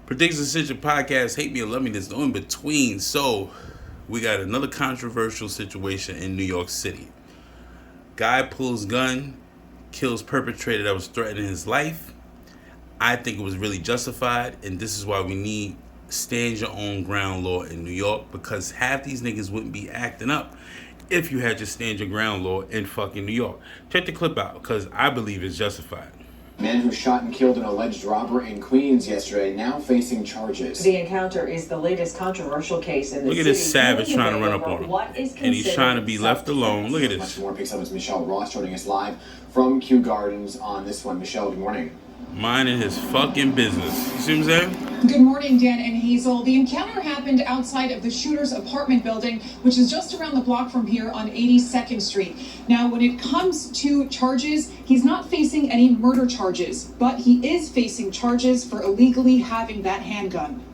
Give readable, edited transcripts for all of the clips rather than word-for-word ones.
Predictions Decision Podcast, hate me or love me, there's no in between. So, we got another controversial situation in New York City. Guy pulls gun, kills perpetrator that was threatening his life. I think it was really justified, and this is why we need stand your own ground law in New York, because half these niggas wouldn't be acting up if you had your stand your ground law in fucking New York. Check the clip out, because I believe it's justified. Man who shot and killed an alleged robber in Queens yesterday, now facing charges. The encounter is the latest controversial case in the city. Look at this savage trying to run up on him. And he's trying to be left alone. Look at this. Much more picks up as Michelle Ross joining us live from Kew Gardens on this one. Michelle, good morning. Minding his fucking business. You see what I'm saying? Good morning, Dan and Hazel. The encounter happened outside of the shooter's apartment building, which is just around the block from here on 82nd Street. Now, when it comes to charges, he's not facing any murder charges, but he is facing charges for illegally having that handgun.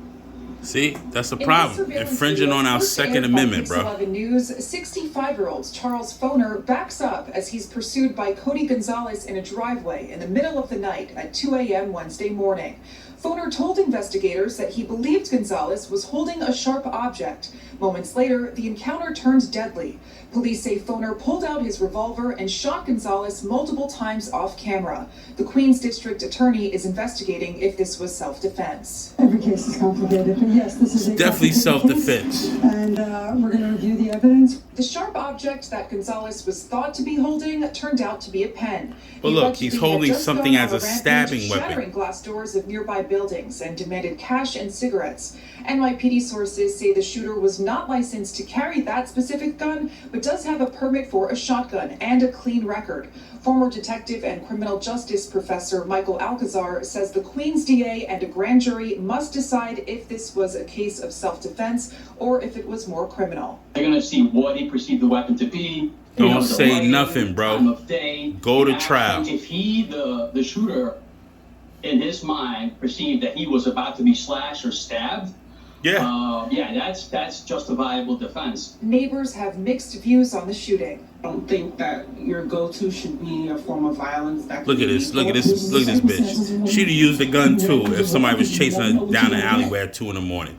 See, that's the problem. Infringing on our Second Amendment, bro. 11 News, 65-year-old Charles Foner backs up as he's pursued by Cody Gonzalez in a driveway in the middle of the night at 2 a.m. Wednesday morning. Foner told investigators that he believed Gonzalez was holding a sharp object. Moments later, the encounter turned deadly. Police say Foner pulled out his revolver and shot Gonzalez multiple times off camera. The Queens District Attorney is investigating if this was self-defense. Every case is complicated, but yes, this is definitely self-defense. And we're going to review the evidence. The sharp object that Gonzalez was thought to be holding turned out to be a pen. But look, he's holding something as a stabbing weapon. Shattering glass doors of nearby buildings and demanded cash and cigarettes. NYPD sources say the shooter was not licensed to carry that specific gun, but does have a permit for a shotgun and a clean record. Former detective and criminal justice professor Michael Alcazar says the Queens DA and a grand jury must decide if this was a case of self-defense or if it was more criminal. They're going to see what he perceived the weapon to be. Don't say nothing, bro. Go to trial. If he, the shooter, in his mind, perceived that he was about to be slashed or stabbed, that's justifiable defense. Neighbors have mixed views on the shooting. I don't think that your go-to should be a form of violence. Look at this bitch. She'd have used a gun too if somebody was chasing her down the alleyway at 2 a.m.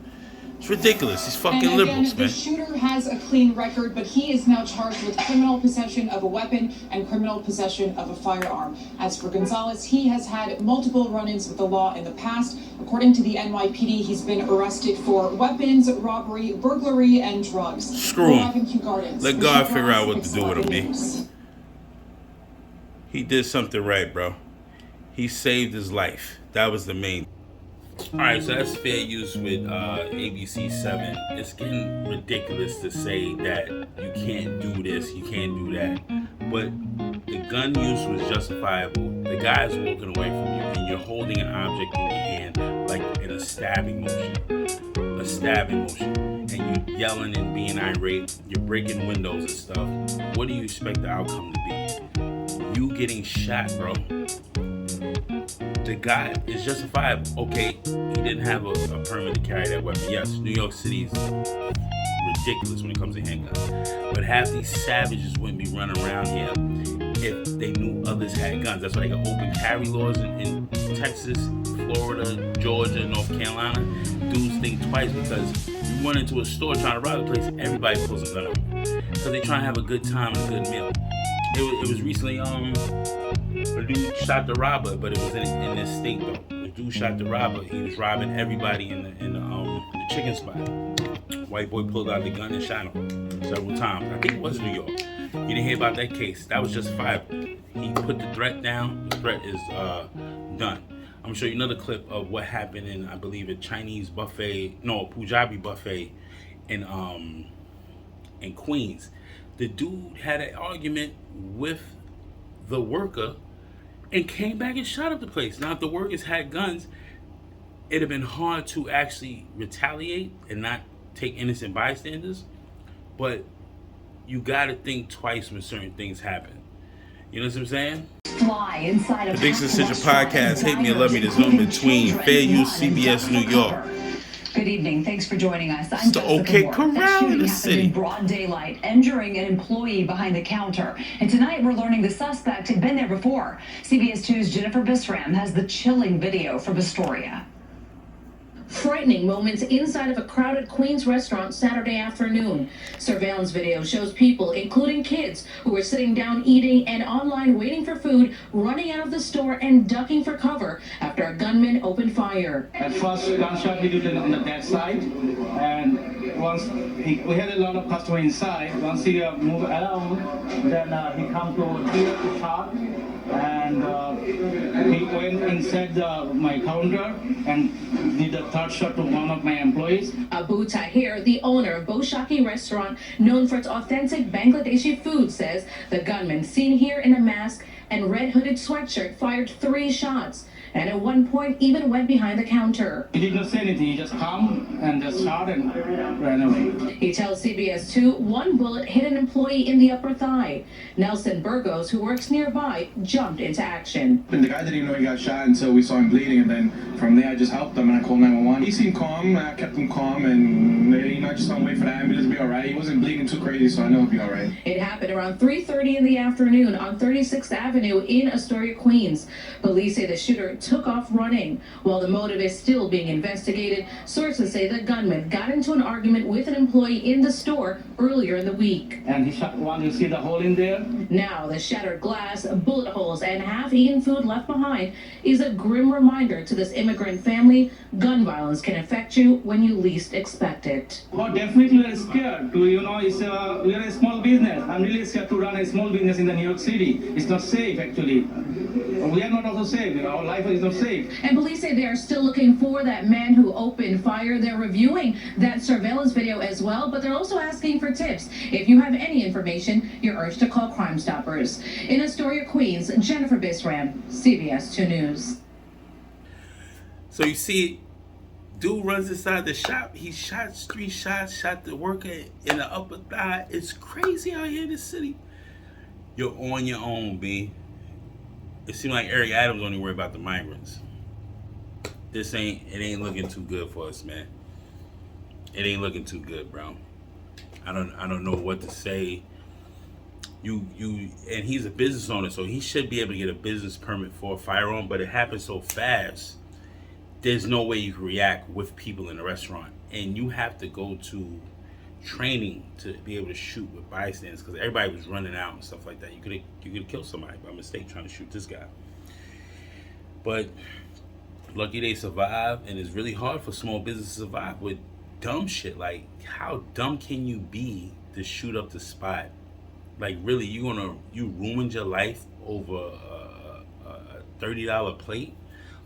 It's ridiculous. These fucking liberals, man. The shooter has a clean record, but he is now charged with criminal possession of a weapon and criminal possession of a firearm. As for Gonzalez, he has had multiple run-ins with the law in the past. According to the NYPD, he's been arrested for weapons, robbery, burglary, and drugs. Screw him. Let God figure out what to do with him, man. He did something right, bro. He saved his life. That was the main. Alright, so that's fair use with ABC 7. It's getting ridiculous to say that you can't do this, you can't do that. But the gun use was justifiable. The guy's walking away from you and you're holding an object in your hand like in a stabbing motion. A stabbing motion. And you're yelling and being irate. You're breaking windows and stuff. What do you expect the outcome to be? You getting shot, bro. The guy is justifiable. Okay, he didn't have a permit to carry that weapon. Yes, New York City's ridiculous when it comes to handguns. But half these savages wouldn't be running around here if they knew others had guns. That's why they got open carry laws in Texas, Florida, Georgia, North Carolina. Dudes think twice because you run into a store trying to rob a place, everybody pulls a gun up. Because they trying to have a good time and a good meal. It was recently, a dude shot the robber, but it was in this state though. The dude shot the robber. He was robbing everybody in the chicken spot. White boy pulled out the gun and shot him several times. I think it was New York. You didn't hear about that case. That was justifiable. He put the threat down. The threat is done. I'm gonna show you another clip of what happened in, I believe, a Punjabi buffet in Queens. The dude had an argument with the worker and came back and shot up the place. Now, if the workers had guns, it'd have been hard to actually retaliate and not take innocent bystanders. But you gotta think twice when certain things happen. You know what I'm saying? Fly inside of Predictions Decision Podcast, hate me or love me, there's no in between. Fair use, CBS, New York. Good evening. Thanks for joining us. I'm the OK Corral in the city. In broad daylight, injuring an employee behind the counter. And tonight we're learning the suspect had been there before. CBS 2's Jennifer Bisram has the chilling video from Astoria. frightening moments inside of a crowded Queens restaurant Saturday afternoon. Surveillance video shows people, including kids, who were sitting down eating and online waiting for food, running out of the store and ducking for cover after a gunman opened fire. At first, gunshot we did on the back side, and once we had a lot of customers inside. Once he moved around, then he come to here to shot, and he went inside my counter and did a third shot to one of my employees. Abu Tahir, the owner of Boshaki restaurant, known for its authentic Bangladeshi food, says the gunman seen here in a mask and red hooded sweatshirt fired 3 shots, and at one point even went behind the counter. He did not say anything, he just come and just shot and ran away. He tells CBS 2 one bullet hit an employee in the upper thigh. Nelson Burgos, who works nearby, jumped into action. And the guy didn't even know he got shot until we saw him bleeding, and then from there I just helped him and I called 911. He seemed calm, I kept him calm, and I just told him wait for the ambulance to be alright. He wasn't bleeding too crazy, so I know he'll be alright. It happened around 3:30 in the afternoon on 36th Avenue in Astoria, Queens. Police say the shooter took off running. While the motive is still being investigated, sources say the gunman got into an argument with an employee in the store earlier in the week. And he shot one, you see the hole in there? Now, the shattered glass, bullet holes, and half-eaten food left behind is a grim reminder to this immigrant family. Gun violence can affect you when you least expect it. Oh, definitely we are scared. We are a small business. I'm really scared to run a small business in the New York City. It's not safe, actually. We are not also safe. Our life is not safe. And police say they are still looking for that man who opened fire. They're reviewing that surveillance video as well, but they're also asking for tips. If you have any information, you're urged to call Crime Stoppers. In Astoria, Queens, Jennifer Bisram, CBS 2 News. So you see, dude runs inside the shop. He shot 3 shots, shot the worker in the upper thigh. It's crazy out here in the city. You're on your own, B. It seems like Eric Adams only worry about the migrants. It ain't looking too good for us, man. It ain't looking too good, bro. I don't know what to say. And he's a business owner, so he should be able to get a business permit for a firearm, but it happens so fast. There's no way you can react with people in a restaurant, and you have to go to training to be able to shoot with bystanders, because everybody was running out and stuff like that. You could have killed somebody by mistake trying to shoot this guy. But lucky they survived, and it's really hard for small business to survive with dumb shit. Like, how dumb can you be to shoot up the spot? Like, really, you ruined your life over a $30 plate?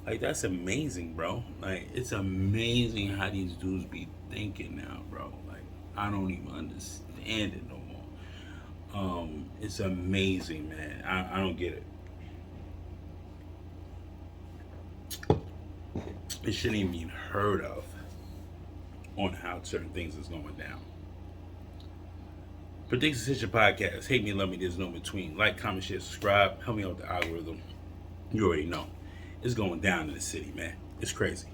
Like, that's amazing, bro. Like, it's amazing how these dudes be thinking now, bro. Like, I don't even understand it no more. It's amazing, man. I don't get it. It shouldn't even be heard of on how certain things is going down. Predictions Hit Your Podcast. Hate me, love me, there's no between. Like, comment, share, subscribe. Help me out with the algorithm. You already know. It's going down in the city, man. It's crazy.